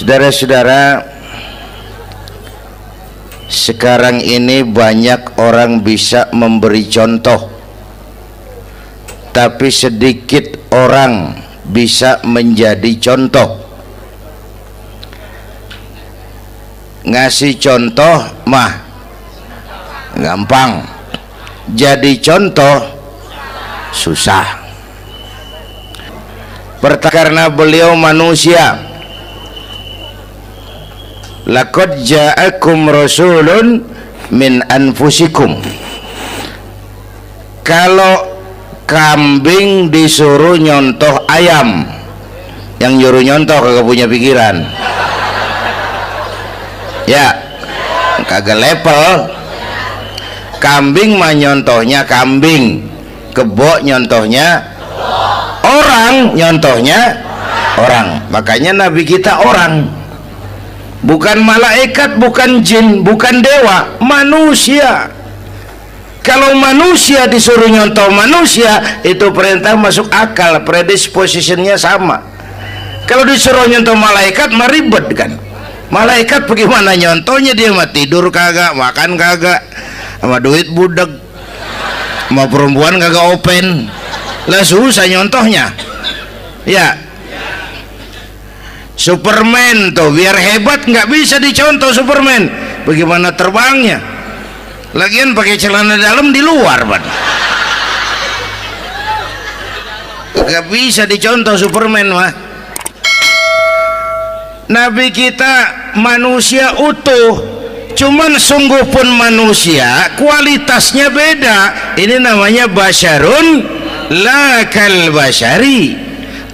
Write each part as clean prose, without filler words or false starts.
Saudara-saudara, sekarang ini banyak orang bisa memberi contoh, tapi sedikit orang bisa menjadi contoh. Ngasih contoh mah gampang, jadi contoh susah. Karena beliau manusia. Laqad ja'akum rasulun min anfusikum. Kalau kambing disuruh nyontoh ayam, yang nyuruh nyontoh kagak punya pikiran, ya kagak level. Kambing mah nyontohnya kambing, kebo nyontohnya orang, nyontohnya orang. Makanya Nabi kita orang, bukan malaikat, bukan jin, bukan dewa, manusia. Kalau manusia disuruh nyontoh manusia, itu perintah masuk akal, predispositionnya sama. Kalau disuruh nyontoh malaikat mah ribet kan. Malaikat bagaimana nyontohnya, dia mah tidur kagak, makan kagak, sama duit budak, sama perempuan kagak open, lah susah nyontohnya. Ya, Superman tuh biar hebat nggak bisa dicontoh Superman, bagaimana terbangnya, lagian pakai celana dalam di luar ban, nggak bisa dicontoh Superman mah. Nabi kita manusia utuh, cuman sungguh pun manusia, kualitasnya beda. Ini namanya basyarun la kal basyari,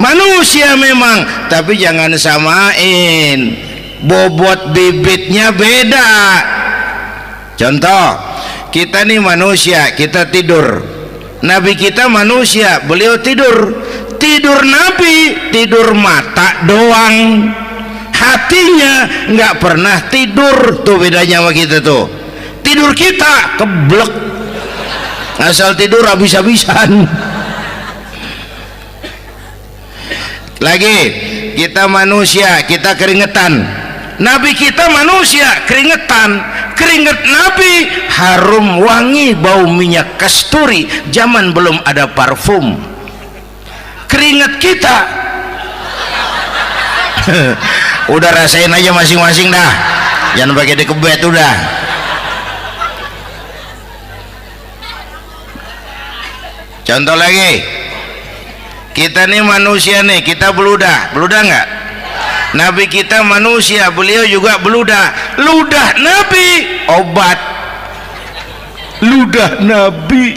manusia memang, tapi jangan samain, bobot bibitnya beda. Contoh, kita nih manusia, kita tidur. Nabi kita manusia, beliau tidur. Tidur Nabi, tidur mata doang, hatinya nggak pernah tidur. Tuh bedanya sama kita tuh. Tidur kita keblek, asal tidur habis-habisan. Lagi kita manusia, kita keringetan. Nabi kita manusia, keringetan. Keringet Nabi harum wangi, bau minyak kasturi, zaman belum ada parfum. Keringet kita udah rasain aja masing-masing dah, jangan pakai dikebet udah. Contoh lagi, kita nih manusia nih, kita beludah nggak? Nabi kita manusia, beliau juga beludah. Ludah Nabi obat, ludah Nabi.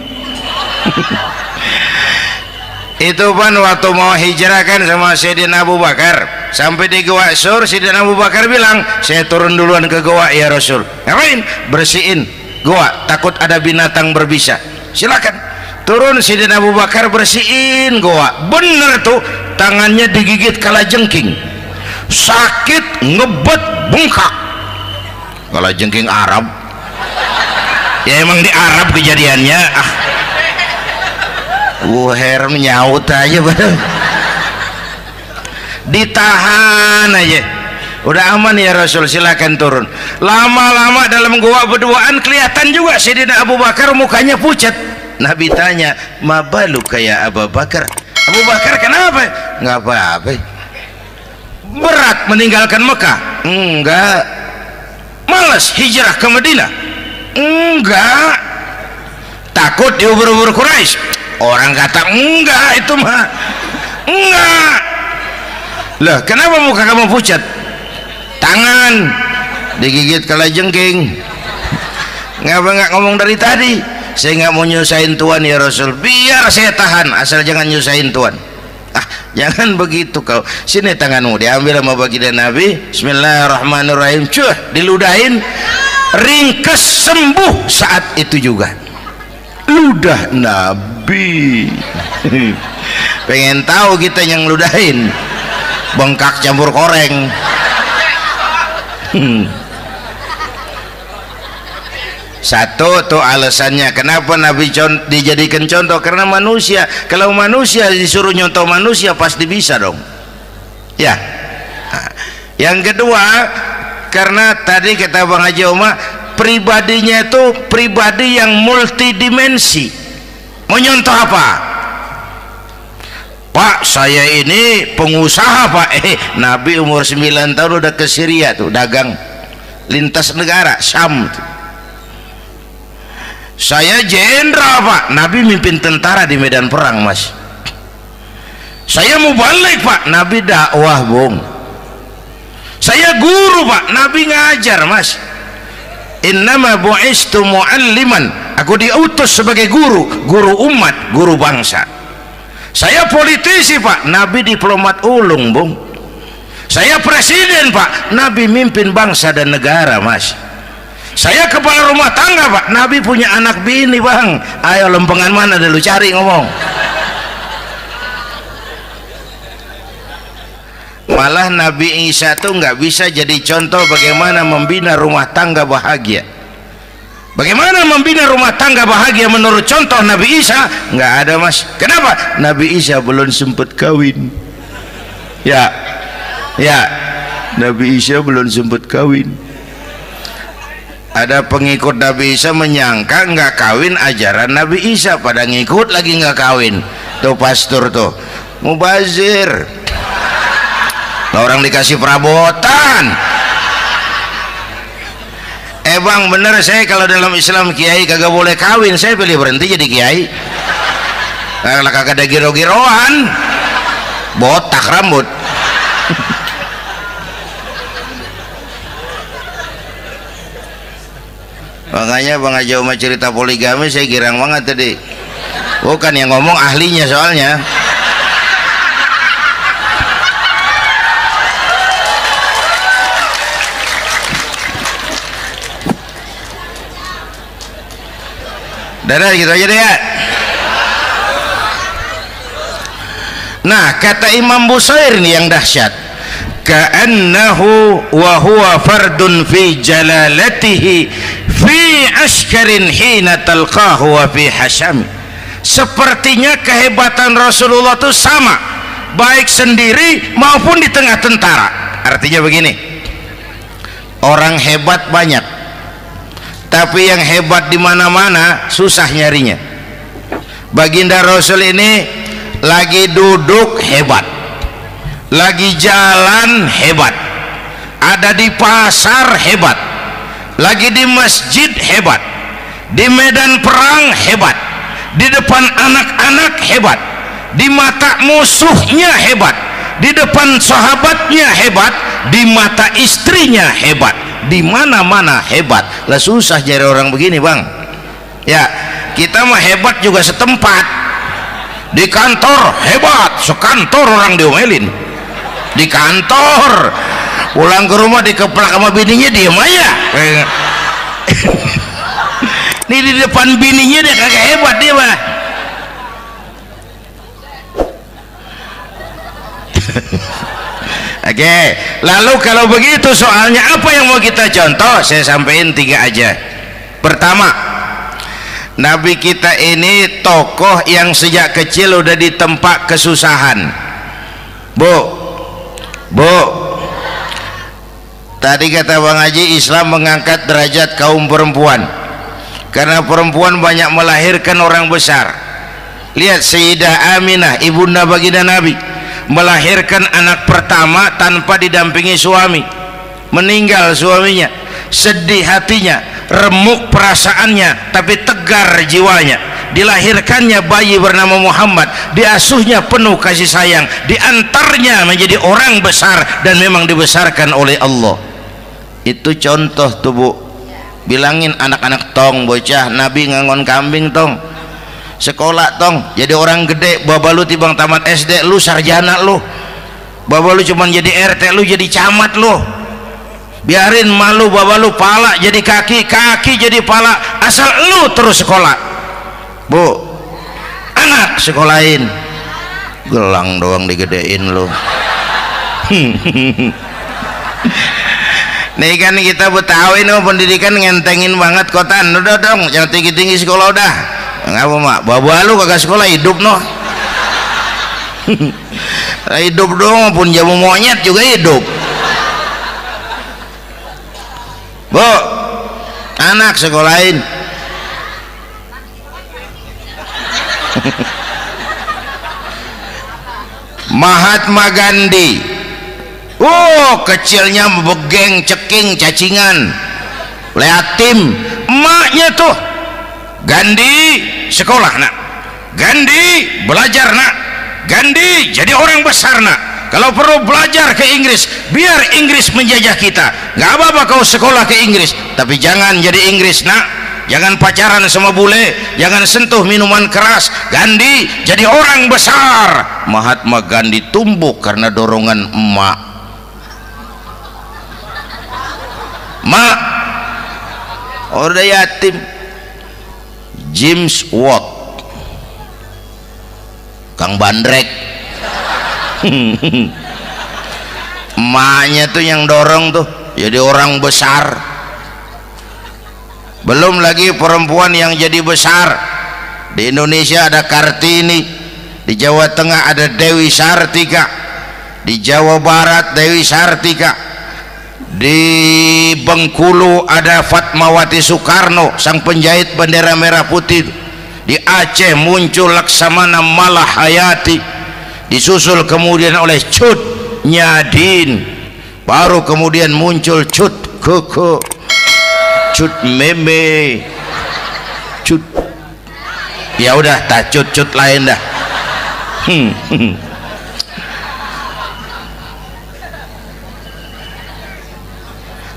Itu kan waktu mau hijrah kan sama Sayyidina Abu Bakar, sampai di Gua Sur, Sayyidina Abu Bakar bilang, saya turun duluan ke gua ya Rasul. Ngapain? Bersihin gua, takut ada binatang berbisa. Silakan turun. Sayyidina Abu Bakar bersihin gua, bener tuh, tangannya digigit kalajengking, sakit, ngebet, bengkak. Kalajengking Arab ya, emang di Arab kejadiannya. Heran nyaut aja badan, ditahan aja, udah aman ya Rasul, silakan turun. Lama-lama dalam gua berduaan kelihatan juga Sayyidina Abu Bakar mukanya pucat. Nabi tanya, mabalu kayak Abu Bakar? Abu Bakar kenapa? Nggak apa-apa. Berat meninggalkan Mekah? Enggak. Malas hijrah ke Madinah? Enggak. Takut diubur-ubur Quraisy? Orang kata enggak, itu mah enggak. Lah kenapa muka kamu pucat? Tangan digigit kalajengking. Ngapa nggak ngomong dari tadi? Saya nggak mau nyusahin Tuhan ya Rasul, biar saya tahan, asal jangan nyusahin Tuhan. Jangan begitu kau. Sini tanganmu, diambil sama baginda Nabi. Bismillahirrahmanirrahim. Cuh, diludahin, ringkes, sembuh saat itu juga. Ludah Nabi. Pengen tahu kita yang ludahin, bengkak campur koreng. Satu tuh alasannya kenapa Nabi dijadikan contoh, karena manusia. Kalau manusia disuruh nyontoh manusia pasti bisa dong ya. Yang kedua, karena tadi kata Bang Haji Oma, pribadinya itu pribadi yang multidimensi. Mau nyontoh apa? Pak, saya ini pengusaha Pak. Nabi umur 9 tahun udah ke Syria tuh, dagang lintas negara, Syam tuh. Saya jenderal Pak, Nabi mimpin tentara di medan perang Mas. Saya mau balik Pak, Nabi dakwah Bung. Saya guru Pak, Nabi ngajar Mas. Innama bu'istu mu'alliman, aku diutus sebagai guru, guru umat, guru bangsa. Saya politisi Pak, Nabi diplomat ulung Bung. Saya presiden Pak, Nabi mimpin bangsa dan negara Mas. Saya kepala rumah tangga Pak, Nabi punya anak bini Bang. Ayo lempengan mana dulu cari ngomong. Malah Nabi Isa tuh nggak bisa jadi contoh bagaimana membina rumah tangga bahagia. Bagaimana membina rumah tangga bahagia menurut contoh Nabi Isa? Nggak ada Mas. Kenapa? Nabi Isa belum sempat kawin. Ya, Nabi Isa belum sempat kawin. Ada pengikut Nabi Isa menyangka nggak kawin ajaran Nabi Isa, pada ngikut lagi nggak kawin. Tuh pastor tuh mubazir. Orang dikasih perabotan. Bang, bener saya kalau dalam Islam kiai kagak boleh kawin, saya pilih berhenti jadi kiai. Karena kagak ada giro-giroan, botak rambut. Makanya Bang Haji Oma cerita poligami saya girang banget tadi. Bukan yang ngomong ahlinya soalnya. Dadah gitu aja deh ya. Nah, kata Imam Busair nih yang dahsyat, ka'annahu wa huwa fardun fi jalalatihi fi askarin hina talqahu wa fi hasham. Sepertinya kehebatan Rasulullah itu sama, baik sendiri maupun di tengah tentara. Artinya begini, orang hebat banyak, tapi yang hebat di mana-mana susah nyarinya. Baginda Rasul ini lagi duduk hebat, lagi jalan hebat, ada di pasar hebat, lagi di masjid hebat, di medan perang hebat, di depan anak-anak hebat, di mata musuhnya hebat, di depan sahabatnya hebat, di mata istrinya hebat, di mana-mana hebat. Lah susah jadi orang begini Bang. Ya, kita mah hebat juga setempat. Di kantor hebat, sekantor orang diomelin. Di kantor, pulang ke rumah dikeplak sama bininya diem aja. Ini di depan bininya dia kagak hebat dia mah. Oke, lalu kalau begitu soalnya apa yang mau kita contoh? Saya sampaikan 3 aja. Pertama, Nabi kita ini tokoh yang sejak kecil udah ditempa kesusahan. Bu, tadi kata Bang Haji, Islam mengangkat derajat kaum perempuan karena perempuan banyak melahirkan orang besar. Lihat Sayyidah Aminah, ibunda baginda Nabi, melahirkan anak pertama tanpa didampingi suami. Meninggal suaminya, sedih hatinya, remuk perasaannya, tapi tegar jiwanya. Dilahirkannya bayi bernama Muhammad, diasuhnya penuh kasih sayang, diantarnya menjadi orang besar dan memang dibesarkan oleh Allah. Itu contoh tuh Bu. Bilangin anak-anak tong, bocah Nabi ngangon kambing tong, sekolah tong, jadi orang gede. Baba lu tibang tamat SD, lu sarjana lu. Baba lu cuman jadi RT, lu jadi camat lu. Biarin malu baba lu pala jadi kaki, kaki jadi pala, asal lu terus sekolah. Bu, anak sekolahin, gelang doang digedein lu. Nih kan kita Betawi nih pendidikan ngentengin banget kotan. Udah dong, jangan tinggi-tinggi sekolah udah. Ngapa mak? Baba lu kagak sekolah hidup noh. Hidup dong, pun jamu monyet juga hidup. Bu, anak sekolahin. Mahatma Gandhi, kecilnya begeng, ceking, cacingan, liatim. Emaknya tuh, Gandhi sekolah nak, Gandhi belajar nak, Gandhi jadi orang besar nak. Kalau perlu belajar ke Inggris, biar Inggris menjajah kita. Nggak apa-apa kau sekolah ke Inggris, tapi jangan jadi Inggris nak. Jangan pacaran sama bule, jangan sentuh minuman keras. Gandhi jadi orang besar. Mahatma Gandhi tumbuh karena dorongan emak. Mak, udah yatim. James Watt, Kang Bandrek. Emaknya tuh yang dorong tuh jadi orang besar. Belum lagi perempuan yang jadi besar. Di Indonesia ada Kartini, di Jawa Tengah ada Dewi Sartika, di Jawa Barat Dewi Sartika, di Bengkulu ada Fatmawati Soekarno, sang penjahit bendera merah putih. Di Aceh muncul Laksamana Malahayati, disusul kemudian oleh Cut Nyadin, baru kemudian muncul Cut Koko, Cut Meme, Cut, ya udah tak cut lain dah.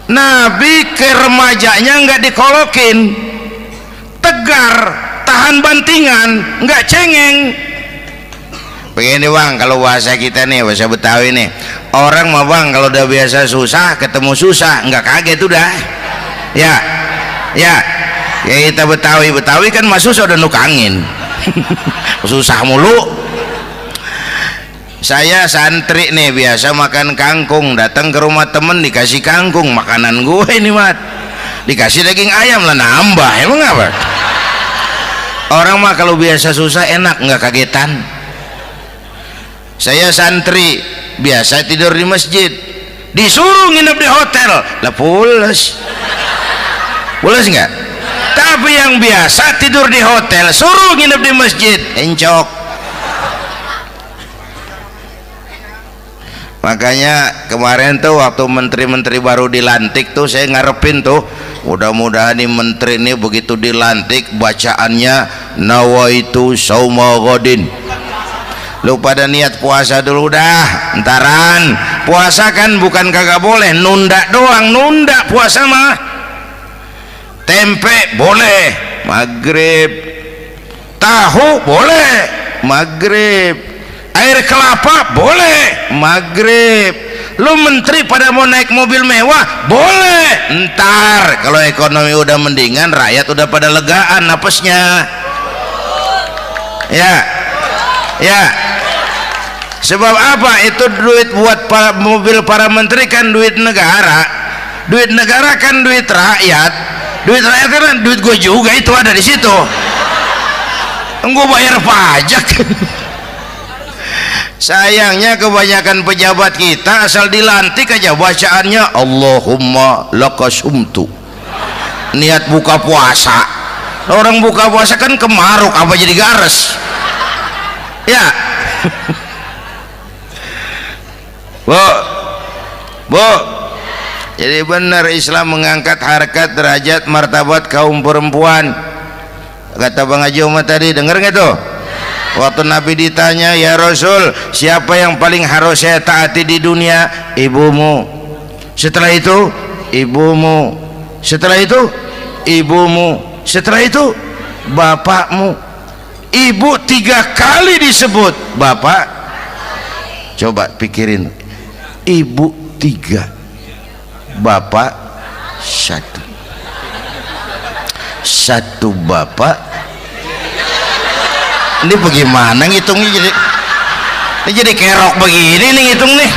Nabi ke remajanya nggak dikolokin, tegar, tahan bantingan, nggak cengeng. Begini bang, kalau bahasa kita nih, bahasa Betawi nih, orang mah bang kalau udah biasa susah ketemu susah nggak kaget udah. Ya kita Betawi kan masuk sudah nukangin. Susah mulu. Saya santri nih biasa makan kangkung, datang ke rumah temen dikasih kangkung, makanan gue ini mat, dikasih daging ayam lah nambah, emang apa? Orang mah kalau biasa susah enak nggak kagetan. Saya santri biasa tidur di masjid, disuruh nginep di hotel lah pules nggak? Tapi yang biasa tidur di hotel suruh nginep di masjid encok. Makanya kemarin tuh waktu menteri-menteri baru dilantik tuh saya ngarepin tuh, mudah-mudahan nih menteri ini begitu dilantik bacaannya nawaitu sauma ghadin. Lu pada niat puasa dulu dah, entaran. Puasa kan bukan kagak boleh, nunda doang, nunda puasa mah. Tempe boleh maghrib, tahu boleh maghrib, air kelapa boleh maghrib. Lu menteri pada mau naik mobil mewah boleh, ntar kalau ekonomi udah mendingan, rakyat udah pada legaan napasnya. Ya sebab apa? Itu duit buat mobil para menteri kan duit negara kan duit rakyat. Duit rakyat kan duit gue juga, itu ada di situ. Gue bayar pajak. Sayangnya kebanyakan pejabat kita asal dilantik aja bacaannya Allahumma lakasumtu, niat buka puasa. Orang buka puasa kan kemaruk, apa jadi gares? Ya. Bu, jadi benar Islam mengangkat harkat, derajat, martabat kaum perempuan. Kata Bang Haji Umar tadi, dengar nggak tuh? Waktu Nabi ditanya, ya Rasul, siapa yang paling harus saya taati di dunia? Ibumu. Setelah itu ibumu. Setelah itu ibumu. Setelah itu bapakmu. Ibu 3 kali disebut, bapak. Coba pikirin, ibu 3, bapak 1 bapak. Ini bagaimana ngitungnya? Jadi kerok begini nih ngitung nih.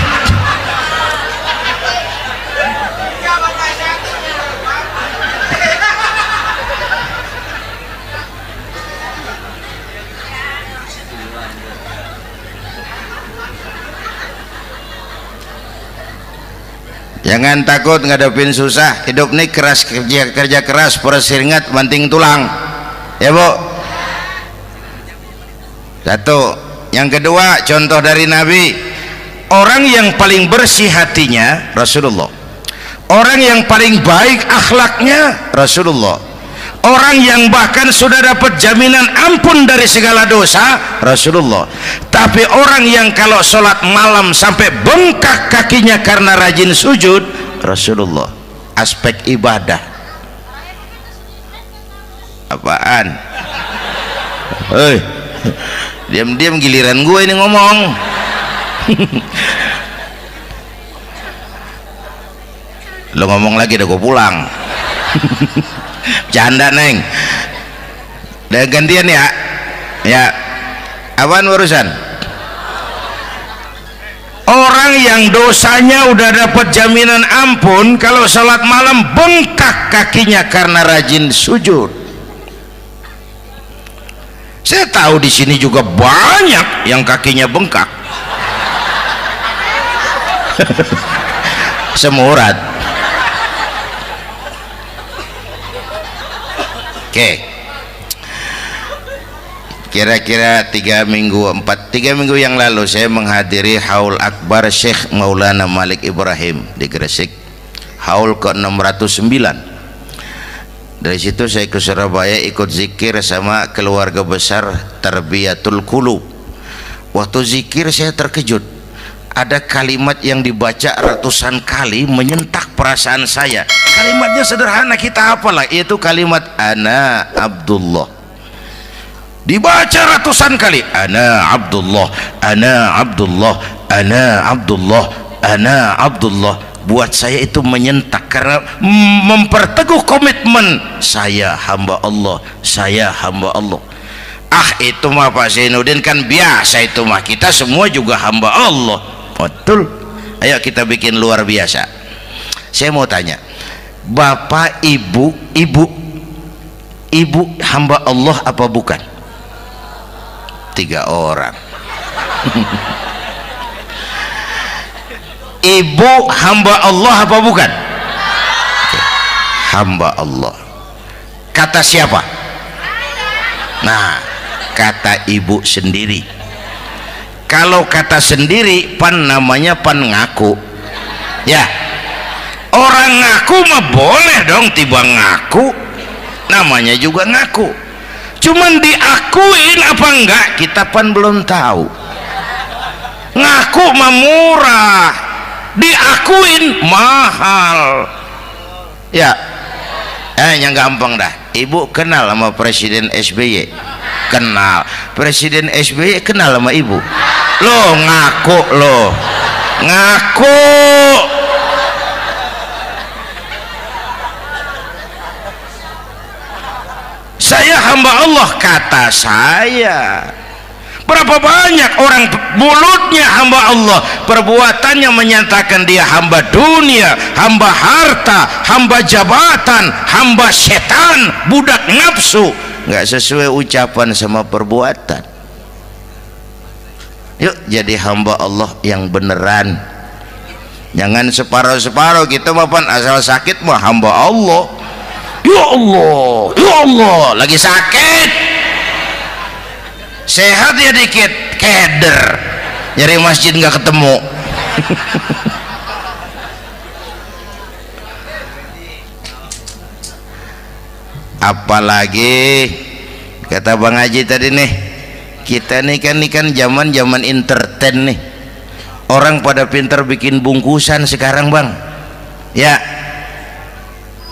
Jangan takut ngadepin susah. Hidup nih keras, kerja keras, perseringat banting tulang. Ya Bu. Satu. Yang kedua, contoh dari Nabi, orang yang paling bersih hatinya Rasulullah, orang yang paling baik akhlaknya Rasulullah, orang yang bahkan sudah dapat jaminan ampun dari segala dosa Rasulullah. Tapi orang yang kalau sholat malam sampai bengkak kakinya karena rajin sujud Rasulullah. Aspek ibadah apaan? Hei, diam-diam giliran gue ini ngomong. Lo ngomong lagi udah gue pulang. Canda neng. Udah gantian ya. Ya. Apaan urusan? Orang yang dosanya udah dapat jaminan ampun, kalau salat malam bengkak kakinya karena rajin sujud. Saya tahu di sini juga banyak yang kakinya bengkak. Semurat. Oke. Kira-kira 3 minggu yang lalu saya menghadiri haul akbar Syekh Maulana Malik Ibrahim di Gresik, haul ke-609. Dari situ saya ke Surabaya ikut zikir sama keluarga besar Tarbiyatul Qulub. Waktu zikir saya terkejut, ada kalimat yang dibaca ratusan kali menyentak perasaan saya. Kalimatnya sederhana, kita hafalah, yaitu kalimat ana Abdullah. Dibaca ratusan kali, ana Abdullah, ana Abdullah, ana Abdullah, ana Abdullah. Buat saya itu menyentak karena memperteguh komitmen saya hamba Allah, saya hamba Allah. Ah, itu mah Pak Zainuddin kan biasa, itu mah kita semua juga hamba Allah. Betul. Ayo kita bikin luar biasa. Saya mau tanya, Bapak, Ibu hamba Allah apa bukan? 3 orang. Ibu hamba Allah apa bukan? Hamba Allah. Kata siapa? Nah, kata ibu sendiri. Kalau kata sendiri pan namanya pan ngaku. Ya, orang ngaku mah boleh dong, tiba ngaku namanya juga ngaku. Cuman diakuin apa enggak kita pan belum tahu. Ngaku mah murah, diakuin mahal. Ya, yang gampang dah. Ibu kenal sama Presiden SBY? Kenal. Presiden SBY kenal sama ibu? Lo ngaku, lo ngaku. Saya hamba Allah, kata saya. Berapa banyak orang mulutnya hamba Allah, perbuatannya menyatakan dia hamba dunia, hamba harta, hamba jabatan, hamba setan, budak nafsu. Nggak sesuai ucapan sama perbuatan. Yuk jadi hamba Allah yang beneran. Jangan separuh-separuh. Kita mapan asal sakit mah hamba Allah. Ya Allah, ya Allah, lagi sakit. Sehat ya dikit, keder, nyari masjid nggak ketemu. Apalagi kata Bang Haji tadi nih, kita nih kan zaman entertain nih. Orang pada pintar bikin bungkusan sekarang Bang. Ya,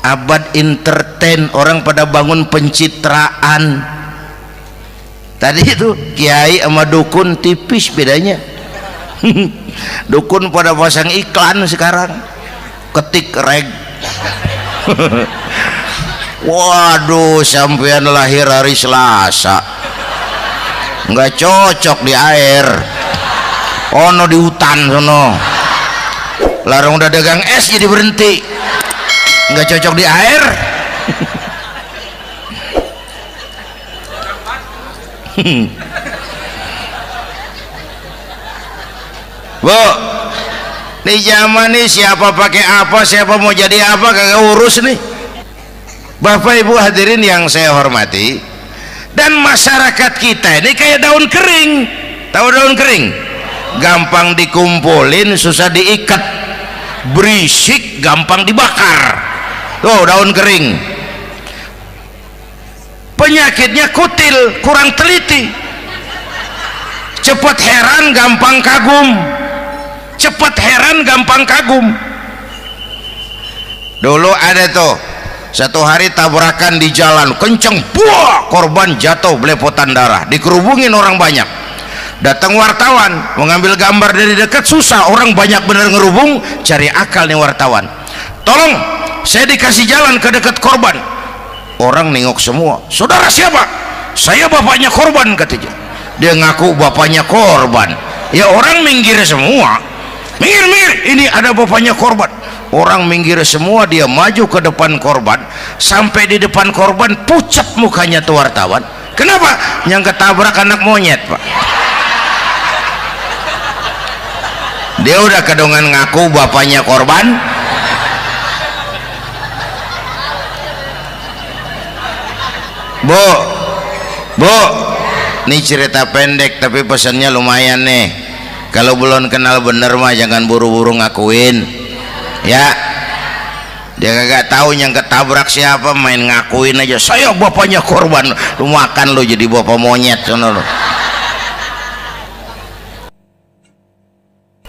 abad entertain, orang pada bangun pencitraan. Tadi itu kiai sama dukun tipis bedanya. Dukun pada pasang iklan sekarang, ketik reg. Waduh, sampean lahir hari Selasa, nggak cocok di air, ono di hutan sono. Larang udah dagang es jadi berhenti, nggak cocok di air. Bu, Di zaman ini siapa pakai apa, siapa mau jadi apa kagak urus nih. Bapak Ibu hadirin yang saya hormati, dan masyarakat kita ini kayak daun kering. Tahu daun kering? Gampang dikumpulin, susah diikat, berisik, gampang dibakar. Tuh daun kering. Penyakitnya kutil, kurang teliti, cepat heran, gampang kagum. Cepat heran, gampang kagum. Dulu ada tuh satu hari tabrakan di jalan kenceng, buah, korban jatuh belepotan darah, dikerubungin orang banyak. Datang wartawan mengambil gambar dari dekat, susah, orang banyak bener ngerubung. Cari akal nih wartawan, tolong saya dikasih jalan ke dekat korban. Orang nengok semua, saudara siapa? Saya bapaknya korban, katanya. Dia ngaku bapaknya korban. Ya orang minggir semua, minggir, ini ada bapaknya korban. Orang minggir semua, dia maju ke depan korban. Sampai di depan korban pucat mukanya tuh wartawan. Kenapa? Yang ketabrak anak monyet, Pak. Dia udah kedongan ngaku bapaknya korban. Bu, ini cerita pendek tapi pesannya lumayan nih. Kalau belum kenal bener mah jangan buru-buru ngakuin, ya. Dia kagak tahu yang ketabrak siapa, main ngakuin aja, saya bapaknya korban. Lu makan lu jadi bapak monyet, sono lu.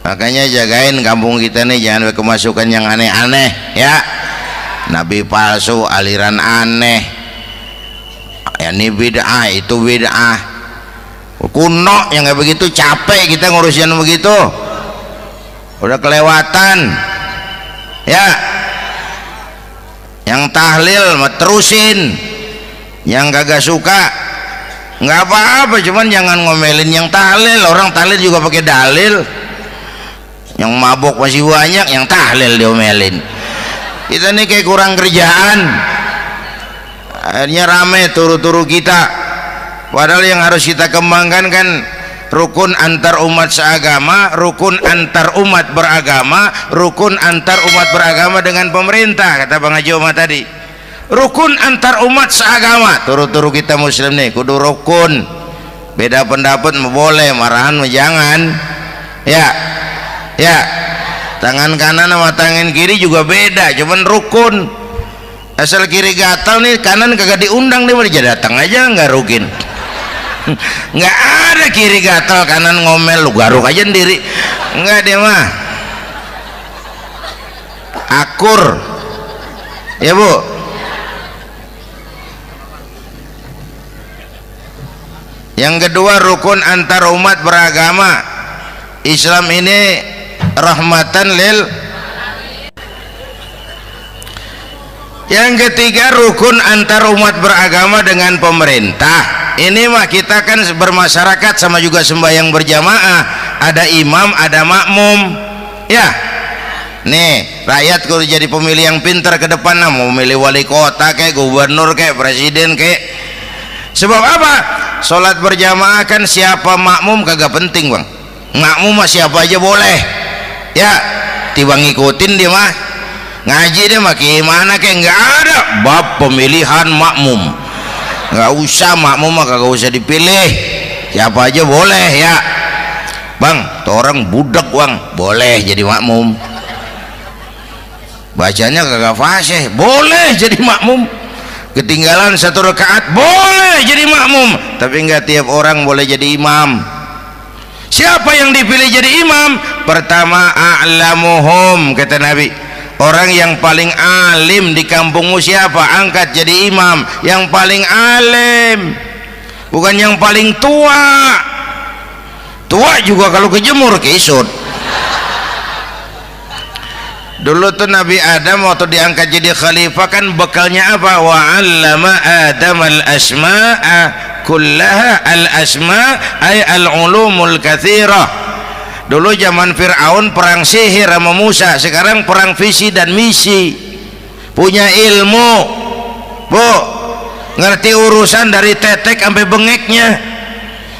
Makanya jagain kampung kita nih, jangan kemasukan yang aneh-aneh, ya. Nabi palsu, aliran aneh, ya ini bid'ah, itu bid'ah kuno yang kayak begitu. Capek kita ngurusin begitu, udah kelewatan, ya. Yang tahlil terusin, yang kagak suka nggak apa-apa, cuman jangan ngomelin yang tahlil. Orang tahlil juga pakai dalil. Yang mabok masih banyak, yang tahlil diomelin. Kita nih kayak kurang kerjaan, akhirnya rame turu-turu kita. Padahal yang harus kita kembangkan kan rukun antar umat seagama, rukun antar umat beragama, rukun antar umat beragama dengan pemerintah, kata Bang Haji Omar tadi. Rukun antar umat seagama, turu-turu kita muslim nih kudu rukun. Beda pendapat boleh, marahan jangan, ya. Ya, tangan kanan sama tangan kiri juga beda, cuman rukun. Asal kiri gatal nih, kanan kagak diundang, dia boleh datang aja nggak rukin. Nggak ada kiri gatal kanan ngomel, lu garuk aja sendiri. Nggak, dia mah akur, ya Bu. Yang kedua rukun antar umat beragama. Islam ini rahmatan lil. Yang ketiga rukun antar umat beragama dengan pemerintah. Ini mah kita kan bermasyarakat sama juga sembahyang berjamaah, ada imam ada makmum, ya. Nih rakyat kalau jadi pemilih yang pintar ke depan, mau memilih wali kota kayak gubernur kayak presiden kayak. Sebab apa? Sholat berjamaah kan siapa makmum kagak penting, Bang. Makmum mah siapa aja boleh, ya. Tiba ngikutin dia mah, ngaji dia mah gimana kayak nggak ada bab pemilihan makmum, nggak usah. Makmum mah kagak usah dipilih, siapa aja boleh, ya. Bang, tuh orang budak, Bang, boleh jadi makmum. Bacanya kagak fasih, boleh jadi makmum. Ketinggalan satu rakaat, boleh jadi makmum. Tapi nggak tiap orang boleh jadi imam. Siapa yang dipilih jadi imam? Pertama a'lamuhum, kata Nabi. Orang yang paling alim di kampungmu siapa? Angkat jadi imam. Yang paling alim, bukan yang paling tua. Tua juga kalau kejemur kisut. Dulu tuh Nabi Adam waktu diangkat jadi khalifah kan bekalnya apa? Wa 'allama Adam al-asma'a kullaha. Al-asma' ay al-ulumul katsirah. Dulu zaman Fir'aun perang sihir sama Musa, sekarang perang visi dan misi. Punya ilmu, Bu, ngerti urusan dari tetek sampai bengeknya.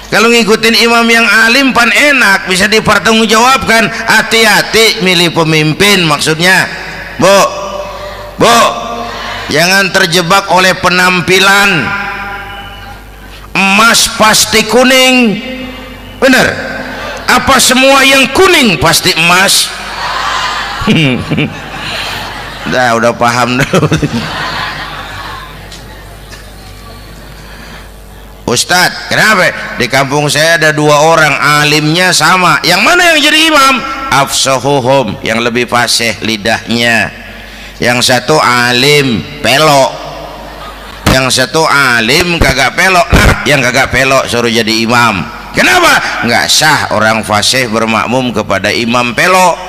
Kalau ngikutin imam yang alim pan enak, bisa dipertanggungjawabkan. Hati-hati milih pemimpin, maksudnya bu jangan terjebak oleh penampilan. Emas pasti kuning, bener? Apa semua yang kuning pasti emas? Udah paham dulu. Ustadz, kenapa? Di kampung saya ada 2 orang alimnya sama. Yang mana yang jadi imam? Afsahuhum, yang lebih fasih lidahnya. Yang satu alim pelok, yang satu alim kagak pelok. Nah, yang kagak pelok suruh jadi imam. Kenapa? Nggak sah orang fasih bermakmum kepada imam pelok.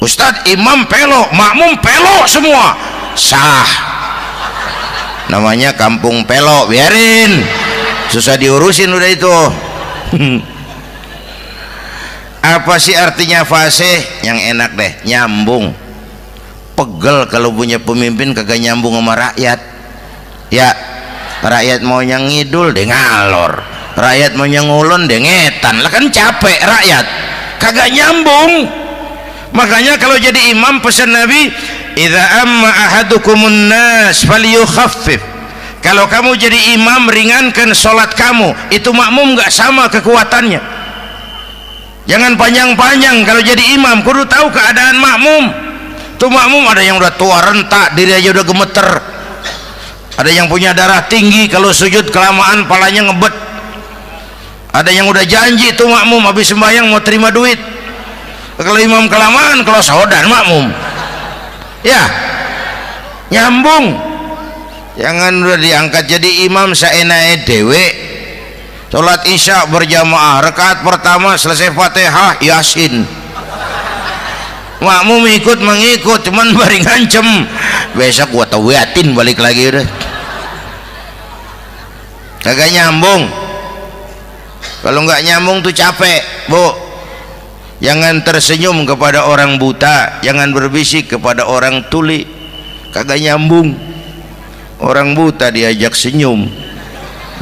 Ustadz, imam pelok, makmum pelok semua. Sah. Namanya kampung pelok, biarin. Susah diurusin udah itu. Apa sih artinya fasih? Yang enak deh, nyambung. Pegel kalau punya pemimpin kagak nyambung sama rakyat. Ya, rakyat mau yang ngidul deh ngalor, rakyat mau yang ngulon deh ngetan. Lah kan capek rakyat, kagak nyambung. Makanya kalau jadi imam pesan Nabi, idza amma ahadukumun nas falyukhaffif. Kalau kamu jadi imam, ringankan sholat kamu. Itu makmum gak sama kekuatannya. Jangan panjang-panjang kalau jadi imam, kudu tahu keadaan makmum. Tuh makmum ada yang udah tua rentak, diri aja udah gemeter. Ada yang punya darah tinggi, kalau sujud kelamaan palanya ngebet. Ada yang udah janji tuh makmum habis sembahyang mau terima duit. Kalau imam kelamaan, kalau saudan makmum. Ya, nyambung. Jangan udah diangkat jadi imam saenake dewe. Salat isya berjamaah, rakaat pertama selesai Fatihah Yasin. Makmum ikut mengikut, cuman bari ngancem. Besok gua tawiatin balik lagi udah. Kagak nyambung. Kalau nggak nyambung tuh capek, Bu. Jangan tersenyum kepada orang buta, jangan berbisik kepada orang tuli. Kagak nyambung. Orang buta diajak senyum,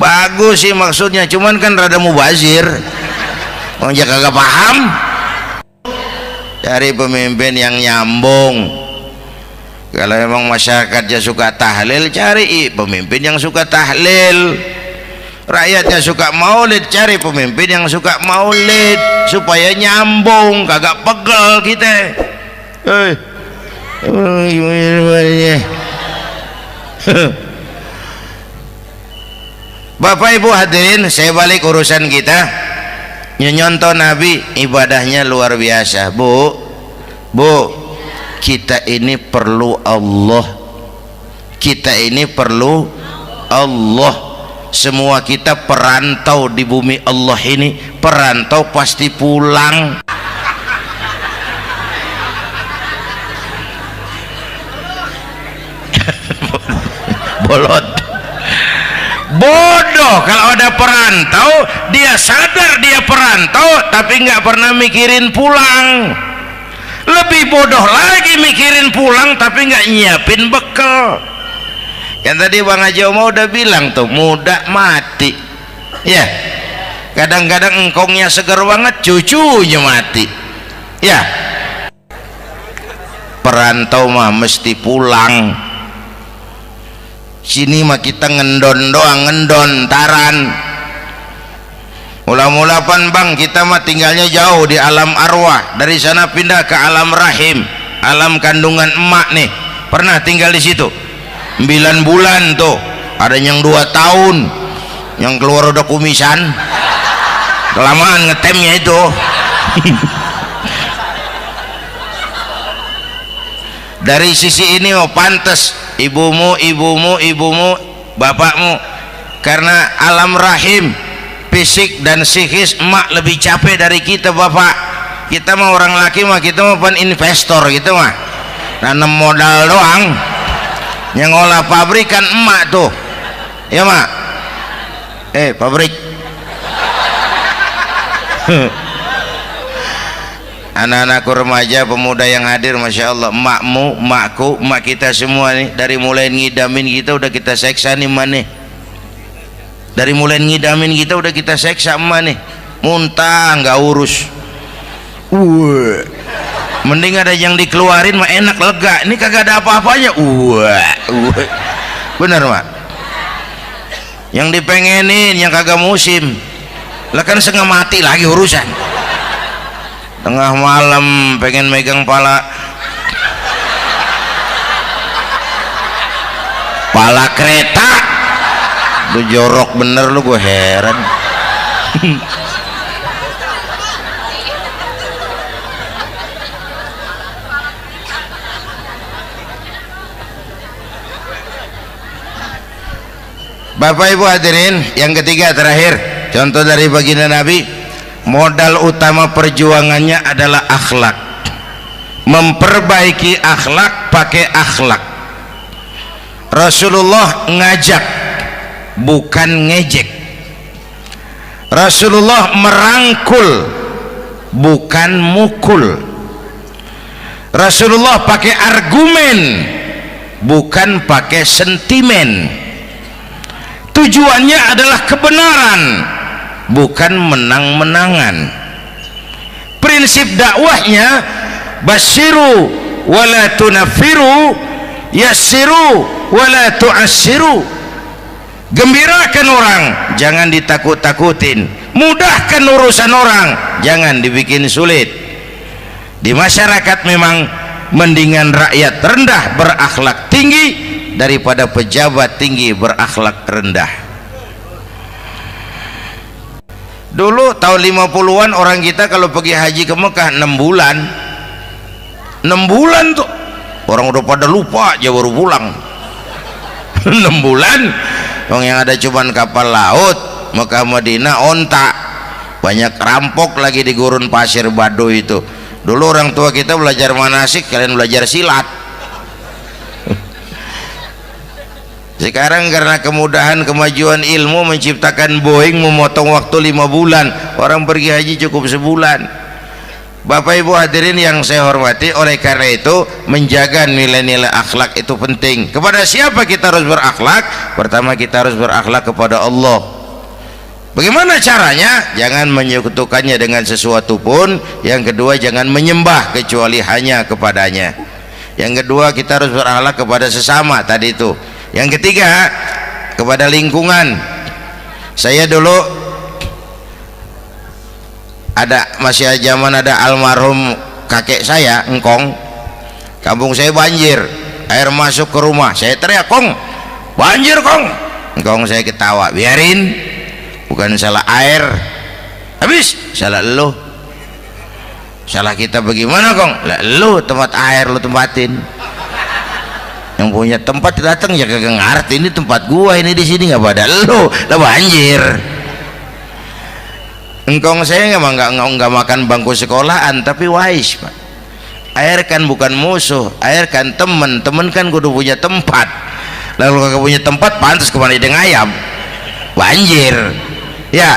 bagus sih maksudnya, cuman kan rada mubazir. Orang kagak paham. Cari pemimpin yang nyambung. Kalau memang masyarakatnya suka tahlil, cari pemimpin yang suka tahlil. Rakyatnya suka maulid, cari pemimpin yang suka maulid, supaya nyambung, kagak pegel kita. Bapak Ibu hadirin, saya balik urusan kita. Nyontoh Nabi ibadahnya luar biasa. Bu, kita ini perlu Allah. Kita ini perlu Allah. Semua kita perantau di bumi Allah ini. Perantau pasti pulang. Bolot, bodoh kalau ada perantau, dia sadar dia perantau tapi nggak pernah mikirin pulang. Lebih bodoh lagi mikirin pulang tapi nggak nyiapin bekal. Kan tadi Bang Haji Omah udah bilang tuh, muda mati ya. Kadang-kadang engkongnya seger banget, cucunya mati ya. Perantau mah mesti pulang. Sini mah kita ngendon doang, ngendon taran. Mula-mula pan Bang, kita mah tinggalnya jauh di alam arwah. Dari sana pindah ke alam rahim, alam kandungan emak nih. Pernah tinggal di situ 9 bulan tuh. Ada yang 2 tahun, yang keluar udah kumisan. Kelamaan ngetemnya itu. Dari sisi ini oh pantas ibumu, bapakmu, karena alam rahim, fisik dan psikis emak lebih capek dari kita bapak. Kita mah orang laki mah, kita mah pan investor gitu mah, nanam modal doang. Yang ngolah pabrik kan emak tuh, ya mak. Pabrik. Anak-anakku remaja, pemuda yang hadir, masya Allah, emakmu, emakku, emak kita semua nih, dari mulai ngidamin kita udah kita seksa nih mana. Dari mulai ngidamin kita udah kita seksa emak nih, muntah nggak urus. Mending ada yang dikeluarin mah enak, lega. Ini kagak ada apa-apanya. Bener mak. Yang dipengenin yang kagak musim, lah kan setengah mati lagi urusan. Tengah malam pengen megang pala kereta, lu jorok bener lu, gue heran. Bapak Ibu hadirin, yang ketiga terakhir, contoh dari baginda Nabi, modal utama perjuangannya adalah akhlak. Memperbaiki akhlak, pakai akhlak. Rasulullah ngajak, bukan ngejek. Rasulullah merangkul, bukan mukul. Rasulullah pakai argumen, bukan pakai sentimen. Tujuannya adalah kebenaran, bukan menang-menangan. Prinsip dakwahnya basyiru wala tunafiru, yassiru wala tu'assiru. Gembirakan orang, jangan ditakut-takutin. Mudahkan urusan orang, jangan dibikin sulit. Di masyarakat memang mendingan rakyat rendah berakhlak tinggi daripada pejabat tinggi berakhlak rendah. Dulu tahun 50-an orang kita kalau pergi haji ke Mekah 6 bulan. 6 bulan tuh orang udah pada lupa aja baru pulang. 6 bulan yang ada cuman kapal laut, Mekah Madinah onta, banyak rampok lagi di gurun pasir Baduy itu. Dulu orang tua kita belajar manasik, kalian belajar silat. Sekarang karena kemudahan kemajuan ilmu menciptakan Boeing memotong waktu 5 bulan, orang pergi haji cukup sebulan. Bapak Ibu hadirin yang saya hormati, oleh karena itu menjaga nilai-nilai akhlak itu penting. Kepada siapa kita harus berakhlak? Pertama, kita harus berakhlak kepada Allah. Bagaimana caranya? Jangan menyekutukannya dengan sesuatu pun. Yang kedua, jangan menyembah kecuali hanya kepadanya. Yang kedua, kita harus berakhlak kepada sesama tadi itu. Yang ketiga, kepada lingkungan. Saya dulu masih zaman ada almarhum kakek saya, engkong. Kampung saya banjir, air masuk ke rumah. Saya teriak, "Kong, banjir Kong." Engkong saya ketawa, "Biarin, bukan salah air." Habis, salah lo. Salah kita bagaimana Kong? Lah lo tempat air lo tempatin. Yang punya tempat datang ya kagak ngerti, ini tempat gua, ini di sini nggak pada lo, lah banjir. Engkong saya nggak makan bangku sekolahan, tapi wise Pak. Air kan bukan musuh, air kan temen kan kudu punya tempat. Lalu kagak punya tempat, pantas kemana dia ngayam, banjir. Ya,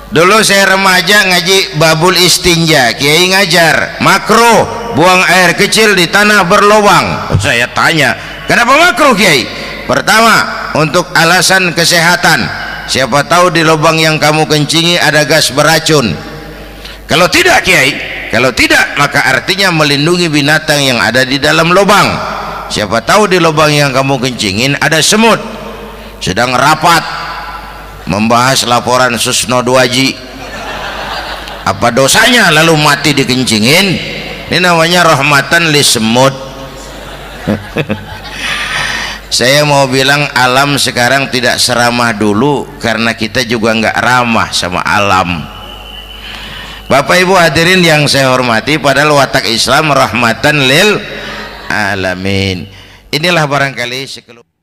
dulu saya remaja ngaji babul istinja, kiai ngajar makruh buang air kecil di tanah berlubang. Saya tanya, kenapa makruh Kiai? Pertama, untuk alasan kesehatan. Siapa tahu di lubang yang kamu kencingi ada gas beracun. Kalau tidak Kiai, kalau tidak maka artinya melindungi binatang yang ada di dalam lubang. Siapa tahu di lubang yang kamu kencingin ada semut sedang rapat membahas laporan Susno Duaji. Apa dosanya lalu mati dikencingin? Ini namanya rahmatan li semut. Saya mau bilang alam sekarang tidak seramah dulu karena kita juga nggak ramah sama alam. Bapak Ibu hadirin yang saya hormati, padahal watak Islam rahmatan lil alamin. Inilah barangkali sekelumit